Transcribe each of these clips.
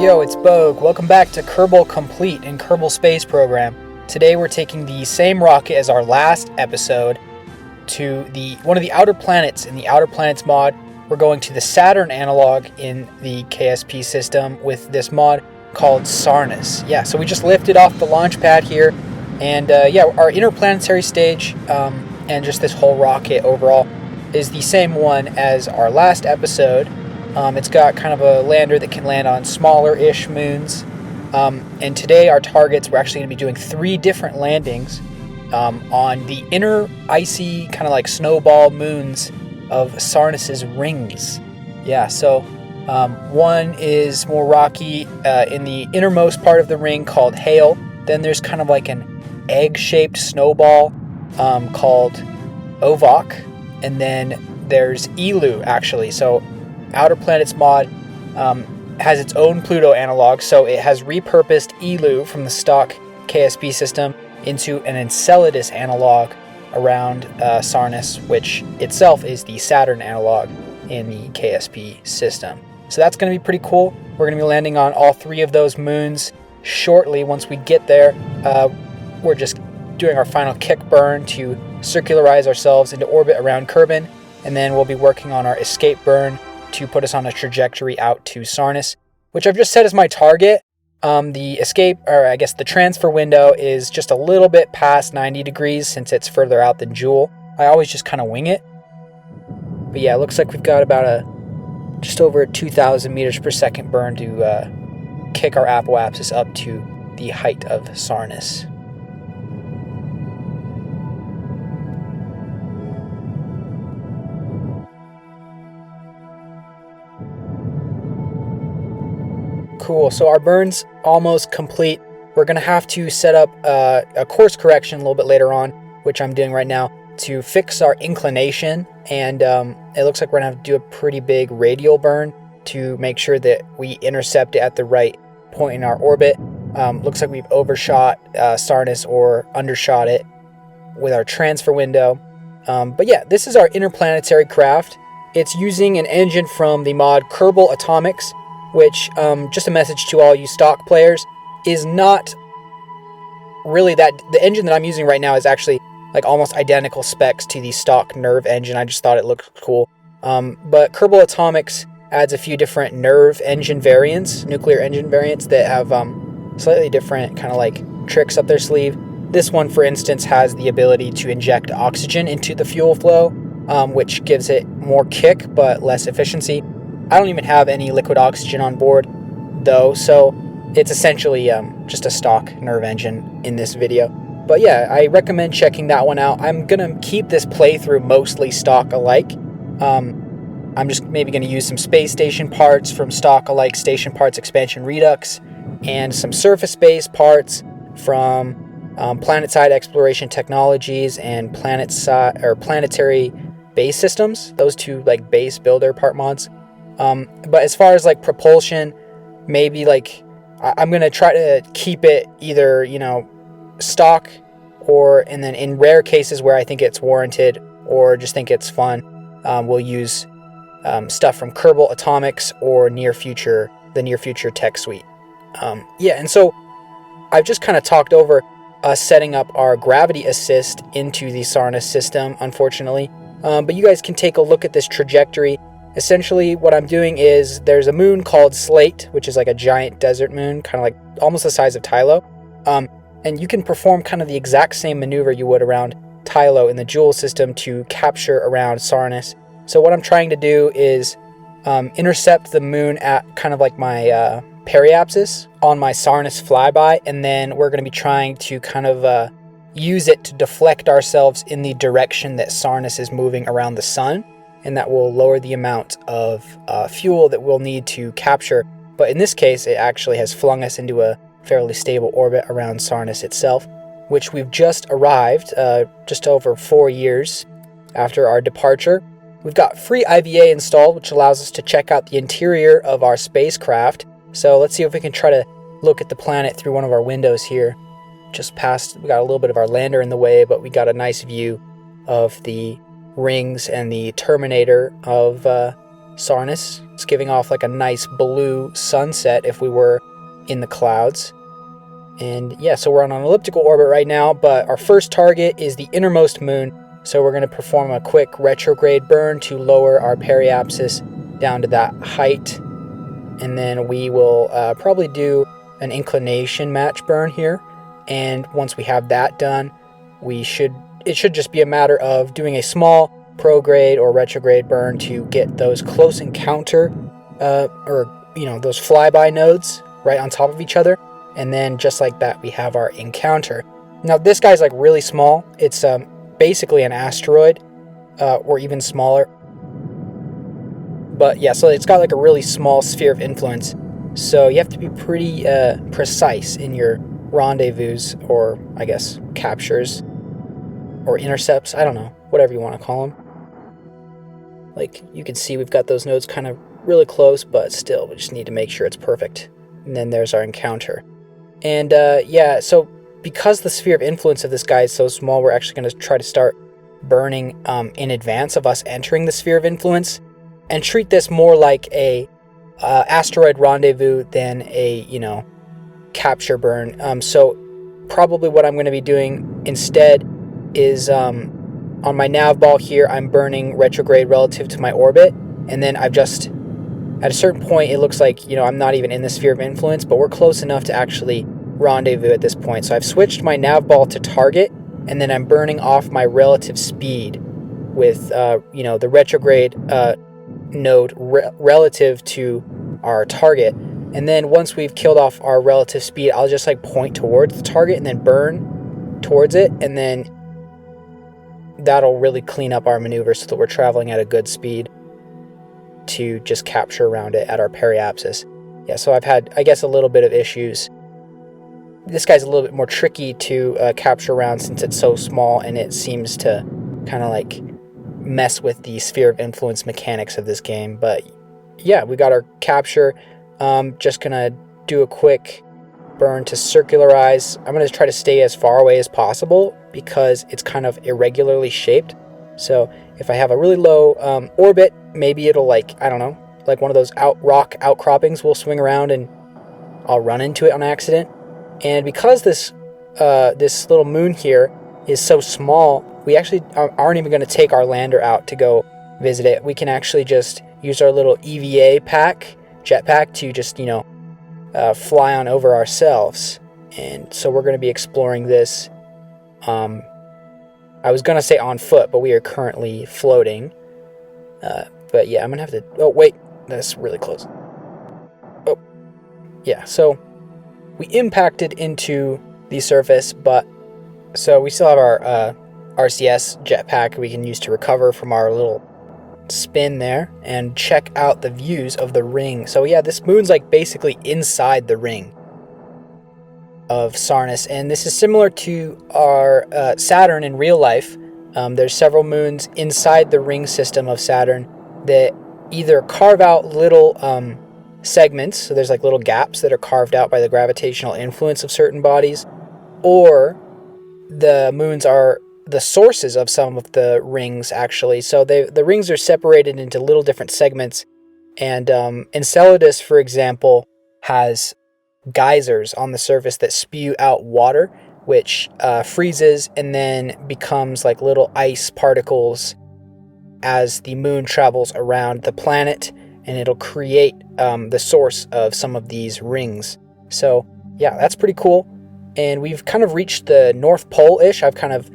Yo, it's Bog. Welcome back to Kerbal Complete in Kerbal Space Program. Today we're taking the same rocket as our last episode to one of the outer planets in the Outer Planets mod. We're going to the Saturn analog in the KSP system with this mod called Sarnus. Yeah, so we just lifted off the launch pad here, and our interplanetary stage and just this whole rocket overall is the same one as our last episode. It's got kind of a lander that can land on smaller-ish moons. And today our targets, we're actually going to be doing 3 different landings on the inner icy kind of like snowball moons of Sarnus's rings. Yeah, so one is more rocky in the innermost part of the ring called Hale. Then there's kind of like an egg-shaped snowball called Ovok. And then there's Eeloo, actually. So Outer Planets mod has its own Pluto analog, so it has repurposed Eeloo from the stock KSP system into an Enceladus analog around Sarnus, which itself is the Saturn analog in the KSP system. So that's going to be pretty cool. We're going to be landing on all 3 of those moons shortly. Once we get there, we're just doing our final kick burn to circularize ourselves into orbit around Kerbin, and then we'll be working on our escape burn to put us on a trajectory out to Sarnus, which I've just set as my target. The escape, or I guess the transfer window, is just a little bit past 90 degrees since it's further out than Joule. I always just kind of wing it. But yeah, it looks like we've got about just over a 2,000 meters per second burn to kick our apoapsis up to the height of Sarnus. Cool, so our burn's almost complete. We're going to have to set up a course correction a little bit later on, which I'm doing right now, to fix our inclination. And it looks like we're going to have to do a pretty big radial burn to make sure that we intercept it at the right point in our orbit. Looks like we've overshot Sarnus or undershot it with our transfer window. But yeah, this is our interplanetary craft. It's using an engine from the mod Kerbal Atomics, which, just a message to all you stock players, is not really that. The engine that I'm using right now is actually like almost identical specs to the stock Nerve engine. I just thought it looked cool. But Kerbal Atomics adds a few different Nerve engine variants, nuclear engine variants, that have slightly different kind of like tricks up their sleeve. This one, for instance, has the ability to inject oxygen into the fuel flow, which gives it more kick but less efficiency. I don't even have any liquid oxygen on board, though, so it's essentially just a stock Nerve engine in this video. But yeah, I recommend checking that one out. I'm going to keep this playthrough mostly stock alike. I'm just maybe going to use some space station parts from stock alike Station Parts Expansion Redux, and some surface-based parts from Planet-Side Exploration Technologies and Planetary Base Systems. Those 2 like base builder part mods. But as far as like propulsion, maybe like I'm going to try to keep it either, stock, and then in rare cases where I think it's warranted or just think it's fun, we'll use stuff from Kerbal Atomics or the Near Future Tech Suite. And so I've just kind of talked over us setting up our gravity assist into the Sarnus system, unfortunately. But you guys can take a look at this trajectory. Essentially, what I'm doing is there's a moon called Slate, which is like a giant desert moon, kind of like almost the size of Tylo. And you can perform kind of the exact same maneuver you would around Tylo in the Joule system to capture around Sarnus. So what I'm trying to do is intercept the moon at kind of like my periapsis on my Sarnus flyby, and then we're going to be trying to kind of use it to deflect ourselves in the direction that Sarnus is moving around the sun. And that will lower the amount of fuel that we'll need to capture. But in this case, it actually has flung us into a fairly stable orbit around Sarnus itself, which we've just arrived just over 4 years after our departure. We've got free IVA installed, which allows us to check out the interior of our spacecraft. So let's see if we can try to look at the planet through one of our windows here. Just past, we got a little bit of our lander in the way, but we got a nice view of the rings and the terminator of Sarnus. It's giving off like a nice blue sunset if we were in the clouds. And yeah, so we're on an elliptical orbit right now, but our first target is the innermost moon. So we're going to perform a quick retrograde burn to lower our periapsis down to that height. And then we will probably do an inclination match burn here. And once we have that done, it should just be a matter of doing a small prograde or retrograde burn to get those close encounter those flyby nodes right on top of each other. And then just like that, we have our encounter. Now this guy's like really small. It's basically an asteroid or even smaller. But yeah, so it's got like a really small sphere of influence. So you have to be pretty precise in your rendezvous, or I guess captures or intercepts. I don't know, whatever you want to call them. Like you can see we've got those nodes kind of really close, but still we just need to make sure it's perfect. And then there's our encounter. And yeah, so because the sphere of influence of this guy is so small, we're actually going to try to start burning in advance of us entering the sphere of influence, and treat this more like a asteroid rendezvous than a capture burn. So probably what I'm going to be doing instead is on my nav ball here, I'm burning retrograde relative to my orbit, and then I've just at a certain point, it looks like, I'm not even in the sphere of influence, but we're close enough to actually rendezvous at this point. So I've switched my nav ball to target, and then I'm burning off my relative speed with, the retrograde node relative to our target. And then once we've killed off our relative speed, I'll just like point towards the target and then burn towards it. And then that'll really clean up our maneuver so that we're traveling at a good speed to just capture around it at our periapsis. Yeah, so I've had, I guess, a little bit of issues. This guy's a little bit more tricky to capture around since it's so small, and it seems to kind of like mess with the sphere of influence mechanics of this game. But yeah, we got our capture. Just gonna do a quick burn to circularize. I'm gonna try to stay as far away as possible because it's kind of irregularly shaped. So if I have a really low orbit, maybe it'll like one of those rock outcroppings will swing around and I'll run into it on accident. And because this little moon here is so small, we actually aren't even going to take our lander out to go visit it. We can actually just use our little EVA jetpack to just fly on over ourselves. And so we're going to be exploring this. I was going to say on foot, but we are currently floating. But yeah, I'm going to have to... Oh, wait. That's really close. Oh, yeah. So we impacted into the surface, but... So we still have our RCS jetpack we can use to recover from our little spin there and check out the views of the ring. So yeah, this moon's like basically inside the ring of Sarnus, and this is similar to our Saturn in real life. There's several moons inside the ring system of Saturn that either carve out little segments, so there's like little gaps that are carved out by the gravitational influence of certain bodies, or the moons are the sources of some of the rings, actually. So the rings are separated into little different segments, and Enceladus, for example, has geysers on the surface that spew out water, which freezes and then becomes like little ice particles as the moon travels around the planet, and it'll create the source of some of these rings. So yeah, that's pretty cool. And we've kind of reached the North Pole-ish. I've kind of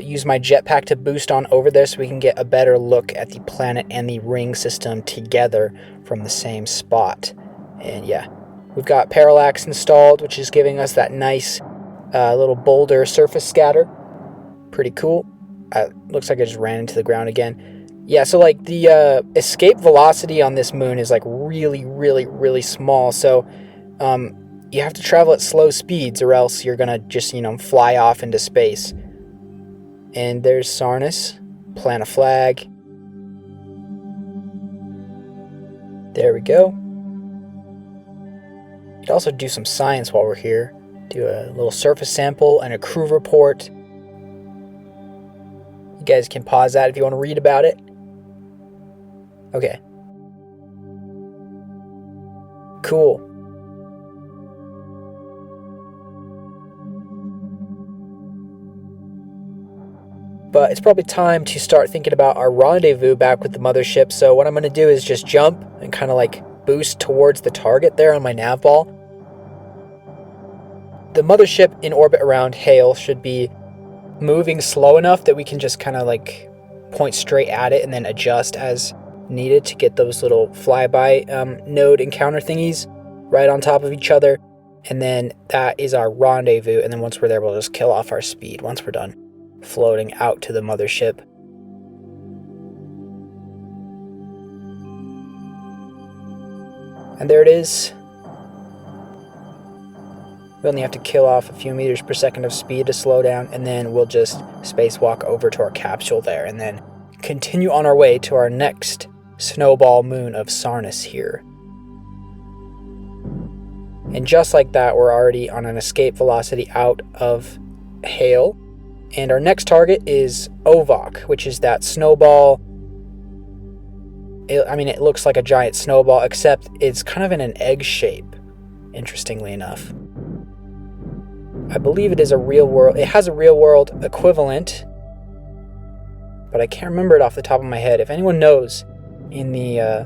used my jetpack to boost on over there so we can get a better look at the planet and the ring system together from the same spot. And yeah, we've got parallax installed, which is giving us that nice little boulder surface scatter. Pretty cool. Looks like I just ran into the ground again. Yeah, so like the escape velocity on this moon is like really, really, really small. So you have to travel at slow speeds or else you're going to just, fly off into space. And there's Sarnus. Plant a flag. There we go. You could also do some science while we're here. Do a little surface sample and a crew report. You guys can pause that if you want to read about it. Okay. Cool. But it's probably time to start thinking about our rendezvous back with the mothership. So what I'm going to do is just jump and kind of like boost towards the target there on my nav ball. The mothership in orbit around Hale should be moving slow enough that we can just kind of like point straight at it and then adjust as needed to get those little flyby node encounter thingies right on top of each other. And then that is our rendezvous. And then once we're there, we'll just kill off our speed once we're done floating out to the mothership. And there it is. We only have to kill off a few meters per second of speed to slow down, and then we'll just spacewalk over to our capsule there and then continue on our way to our next snowball moon of Sarnus here. And just like that, we're already on an escape velocity out of Hale. And our next target is Ovok, which is that snowball. It looks like a giant snowball, except it's kind of in an egg shape, interestingly enough. I believe it has a real world equivalent, but I can't remember it off the top of my head. If anyone knows in the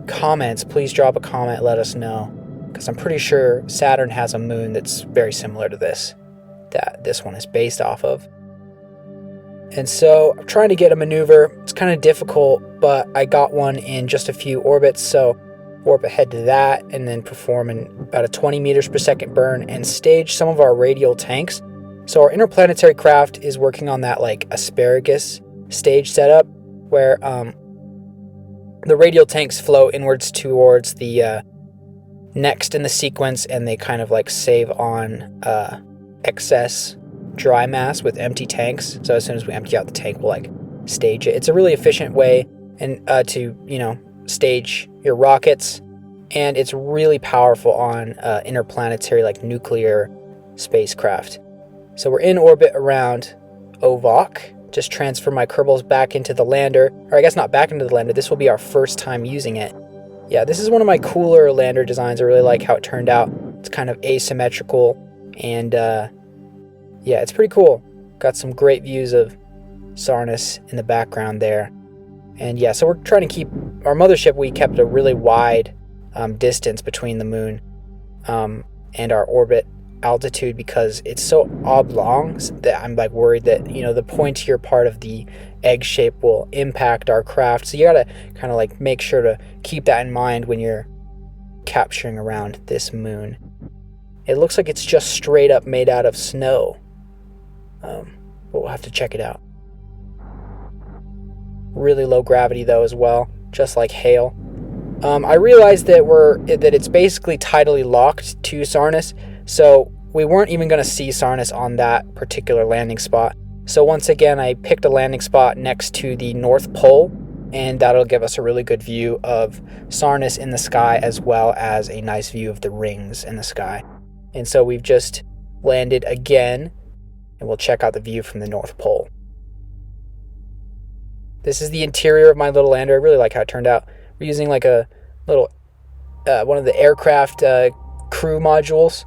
comments, please drop a comment, let us know, because I'm pretty sure Saturn has a moon that's very similar to this, that this one is based off of. And so I'm trying to get a maneuver. It's kind of difficult, but I got one in just a few orbits, so warp ahead to that and then perform about a 20 meters per second burn and stage some of our radial tanks. So our interplanetary craft is working on that like asparagus stage setup where the radial tanks flow inwards towards the next in the sequence, and they kind of like save on excess dry mass with empty tanks. So as soon as we empty out the tank, we'll like stage it. It's a really efficient way and to stage your rockets, and it's really powerful on interplanetary like nuclear spacecraft. So we're in orbit around Ovok. Just transfer my Kerbals back into the lander, or I guess not back into the lander. This will be our first time using it. Yeah, this is one of my cooler lander designs. I really like how it turned out. It's kind of asymmetrical, and yeah, it's pretty cool. Got some great views of Sarnus in the background there. And yeah, so we're trying to keep our mothership. We kept a really wide distance between the moon and our orbit altitude because it's so oblong that I'm like worried that the pointier part of the egg shape will impact our craft. So you gotta kind of like make sure to keep that in mind when you're capturing around this moon. It looks like it's just straight up made out of snow. But we'll have to check it out. Really low gravity though as well, just like Hale. I realized that it's basically tidally locked to Sarnus, so we weren't even going to see Sarnus on that particular landing spot. So once again, I picked a landing spot next to the North Pole, and that'll give us a really good view of Sarnus in the sky, as well as a nice view of the rings in the sky. And so we've just landed again, and we'll check out the view from the North Pole. This is the interior of my little lander. I really like how it turned out. We're using like a little, one of the aircraft crew modules.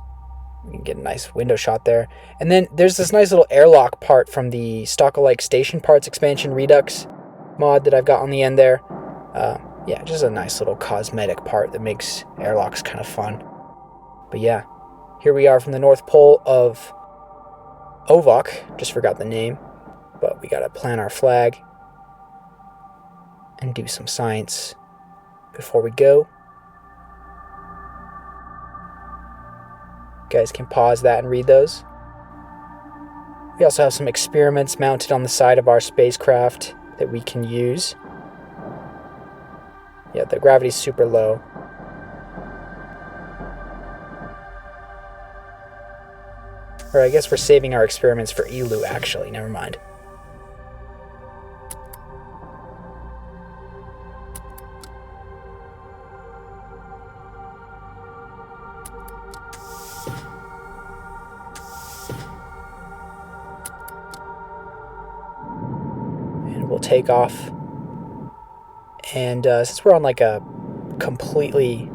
You can get a nice window shot there. And then there's this nice little airlock part from the Stock-alike Station Parts expansion Redux mod that I've got on the end there. Yeah, just a nice little cosmetic part that makes airlocks kind of fun. But yeah, here we are from the North Pole of Ovok. Just forgot the name, but we gotta plant our flag and do some science before we go. You guys can pause that and read those. We also have some experiments mounted on the side of our spacecraft that we can use. Yeah, the gravity's super low. Or I guess we're saving our experiments for Eeloo, actually. Never mind. We'll take off, and since we're on like a completely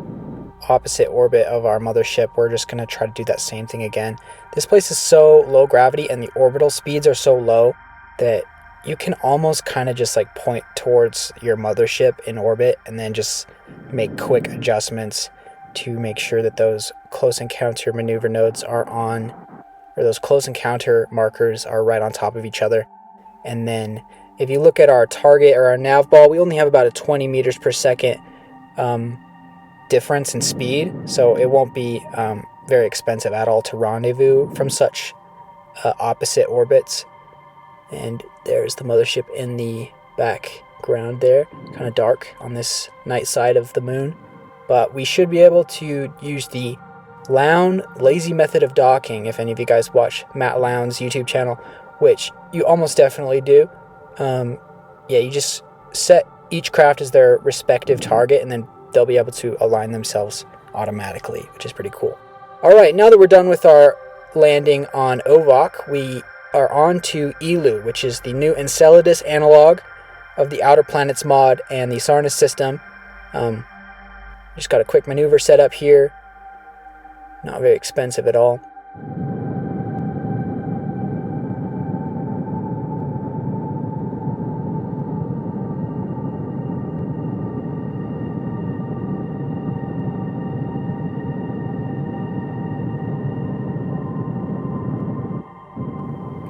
opposite orbit of our mothership, we're just going to try to do that same thing again. This place is so low gravity and the orbital speeds are so low that you can almost kind of just like point towards your mothership in orbit and then just make quick adjustments to make sure that those close encounter maneuver nodes are on, or those close encounter markers are right on top of each other. And then if you look at our target or our nav ball, we only have about a 20 meters per second difference in speed, so it won't be very expensive at all to rendezvous from such opposite orbits. And there's the mothership in the background there, kind of dark on this night side of the moon. But we should be able to use the Lound lazy method of docking, if any of you guys watch Matt Lound's YouTube channel, which you almost definitely do. Yeah, you just set each craft as their respective target, and then they'll be able to align themselves automatically, which is pretty cool. Alright, now that we're done with our landing on Ovok, we are on to Eeloo, which is the new Enceladus analog of the Outer Planets mod and the Sarnus system. Just got a quick maneuver set up here. Not very expensive at all.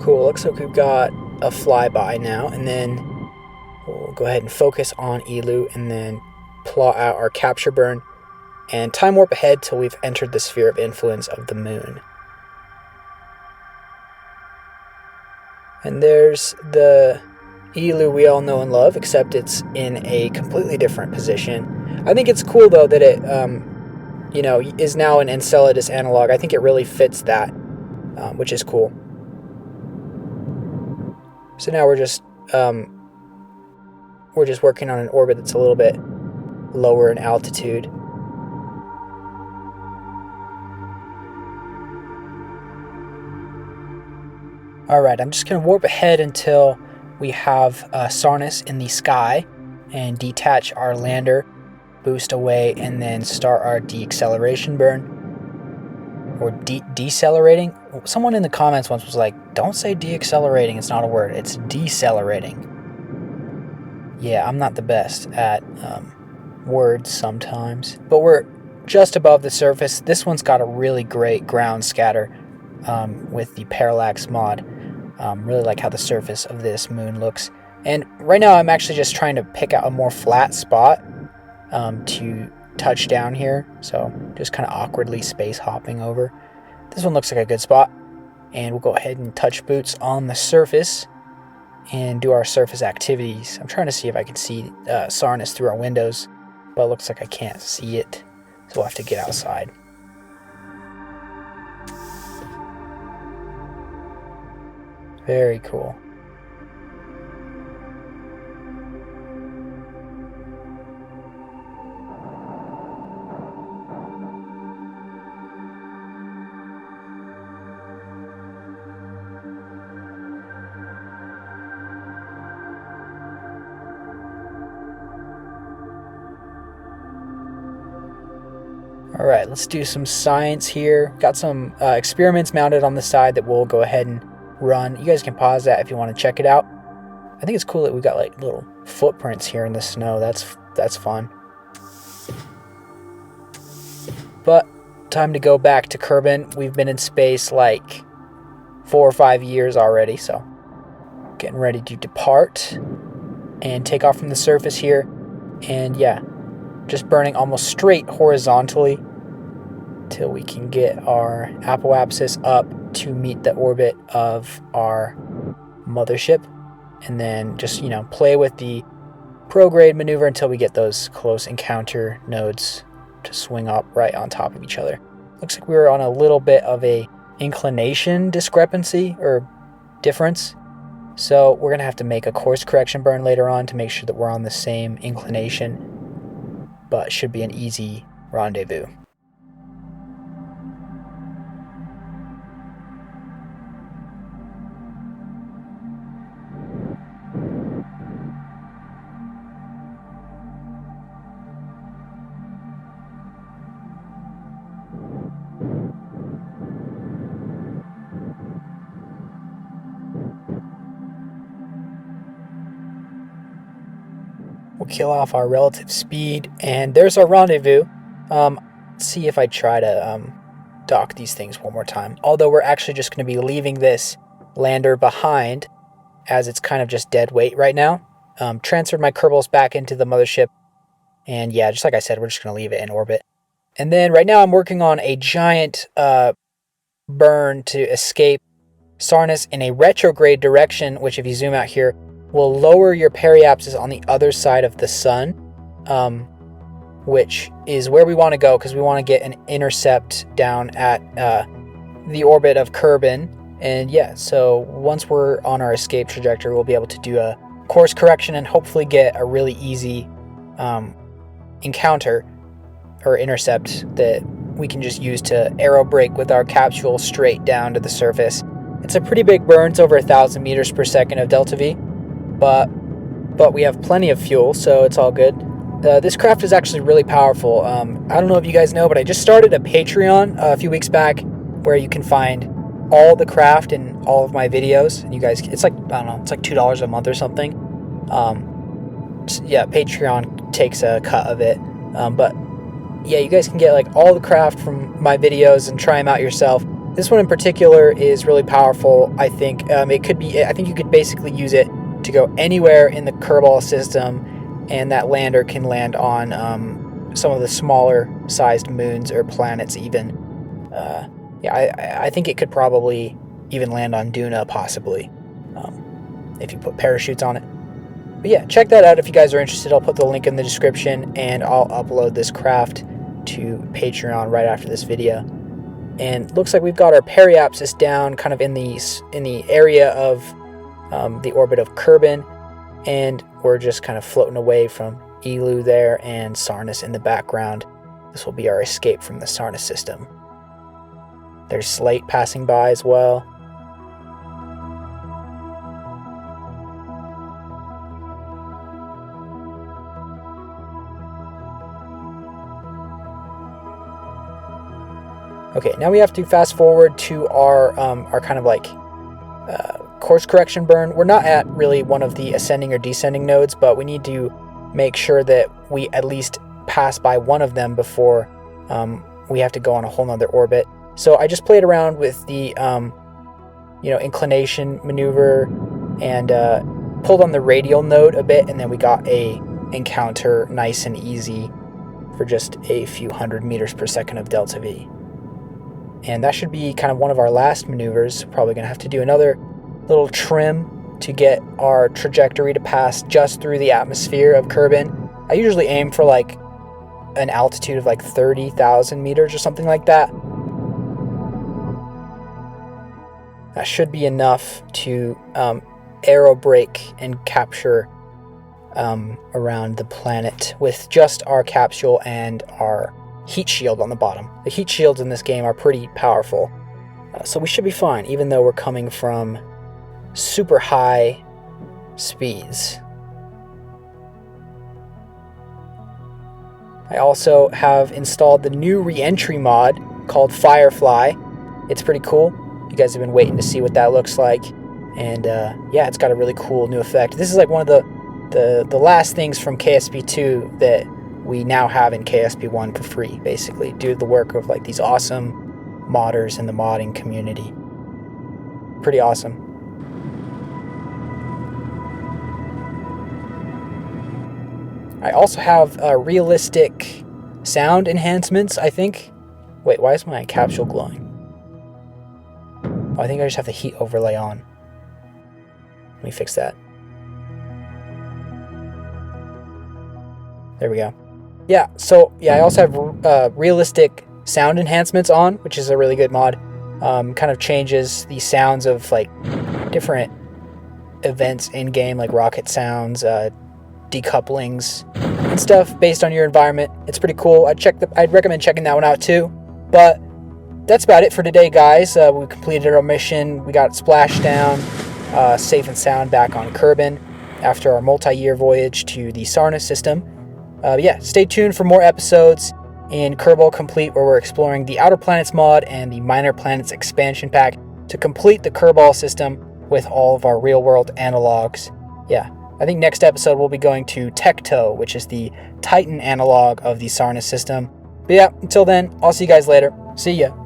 Cool, looks like we've got a flyby now, and then we'll go ahead and focus on Eeloo and then plot out our capture burn and time warp ahead till we've entered the sphere of influence of the moon. And there's the Eeloo we all know and love, except it's in a completely different position. I think it's cool though that it is now an Enceladus analog. I think it really fits that, which is cool. So now we're just working on an orbit that's a little bit lower in altitude. Alright, I'm just going to warp ahead until we have Sarnus in the sky and detach our lander, boost away, and then start our deacceleration burn. Or decelerating? Someone in the comments once was like, don't say deaccelerating, it's not a word, it's decelerating. Yeah, I'm not the best at words sometimes. But we're just above the surface. This one's got a really great ground scatter with the parallax mod. Really like how the surface of this moon looks. And right now I'm actually just trying to pick out a more flat spot to touch down here. So just kind of awkwardly space hopping over. This one looks like a good spot. And we'll go ahead and touch boots on the surface and do our surface activities. I'm trying to see if I can see Sarnus through our windows, but it looks like I can't see it. So we'll have to get outside. Very cool. Alright, let's do some science here. Got some experiments mounted on the side that we'll go ahead and run. You guys can pause that if you want to check it out. I think it's cool that we got like little footprints here in the snow. That's fun. But time to go back to Kerbin. We've been in space like 4 or 5 years already, so getting ready to depart and take off from the surface here. And yeah, just burning almost straight horizontally till we can get our apoapsis up to meet the orbit of our mothership, and then just play with the prograde maneuver until we get those close encounter nodes to swing up right on top of each other. Looks like we were on a little bit of a inclination discrepancy or difference, so we're gonna have to make a course correction burn later on to make sure that we're on the same inclination, but should be an easy rendezvous. We'll kill off our relative speed, and there's our rendezvous. Let's see if I try to dock these things one more time. Although we're actually just going to be leaving this lander behind, as it's kind of just dead weight right now. Transferred my Kerbals back into the mothership, and yeah, just like I said, we're just going to leave it in orbit. And then right now I'm working on a giant burn to escape Sarnus in a retrograde direction, which if you zoom out here, will lower your periapsis on the other side of the sun, which is where we want to go, because we want to get an intercept down at the orbit of Kerbin. And yeah, so once we're on our escape trajectory, we'll be able to do a course correction and hopefully get a really easy encounter or intercept that we can just use to aero brake with our capsule straight down to the surface. It's a pretty big burn. It's over 1,000 meters per second of delta V, but we have plenty of fuel, so it's all good. This craft is actually really powerful. I don't know if you guys know, but I just started a Patreon a few weeks back where you can find all the craft and all of my videos. And you guys, it's like, I don't know, it's like $2 a month or something. Yeah, Patreon takes a cut of it. But yeah, you guys can get like all the craft from my videos and try them out yourself. This one in particular is really powerful. I think it could be. I think you could basically use it to go anywhere in the Kerbal system, and that lander can land on some of the smaller sized moons or planets even. Yeah, I think it could probably even land on Duna, possibly, if you put parachutes on it. But yeah, check that out if you guys are interested. I'll put the link in the description, and I'll upload this craft to Patreon right after this video. And looks like we've got our periapsis down kind of in the area of the orbit of Kerbin, and we're just kind of floating away from Eeloo there and Sarnus in the background. This will be our escape from the Sarnus system. There's Slate passing by as well. Okay, now we have to fast forward to our kind of like course correction burn. We're not at really one of the ascending or descending nodes, but we need to make sure that we at least pass by one of them before we have to go on a whole nother orbit. So I just played around with the inclination maneuver and pulled on the radial node a bit, and then we got a encounter nice and easy for just a few hundred meters per second of delta V. And that should be kind of one of our last maneuvers. Probably going to have to do another little trim to get our trajectory to pass just through the atmosphere of Kerbin. I usually aim for like an altitude of like 30,000 meters or something like that. That should be enough to aero brake and capture around the planet with just our capsule and our heat shield on the bottom. The heat shields in this game are pretty powerful, so we should be fine, even though we're coming from super high speeds. I also have installed the new re-entry mod called Firefly. It's pretty cool. You guys have been waiting to see what that looks like, and yeah, it's got a really cool new effect. This is like one of the last things from KSP 2 that we now have in KSP 1 for free, basically, due to the work of like these awesome modders in the modding community. Pretty awesome. I also have realistic sound enhancements, I think. Wait, why is my capsule glowing? Oh, I think I just have the heat overlay on. Let me fix that. There we go. Yeah, so yeah, I also have realistic sound enhancements on, which is a really good mod. Kind of changes the sounds of like different events in game, like rocket sounds, decouplings, and stuff based on your environment. It's pretty cool. I'd recommend checking that one out too. But that's about it for today, guys. We completed our mission. We got Splashdown, safe and sound back on Kerbin after our multi-year voyage to the Sarnus system. Yeah, stay tuned for more episodes in Kerbal Complete, where we're exploring the Outer Planets mod and the Minor Planets expansion pack to complete the Kerbal system with all of our real-world analogs. Yeah, I think next episode we'll be going to Tecto, which is the Titan analog of the Sarnus system. But yeah, until then, I'll see you guys later. See ya.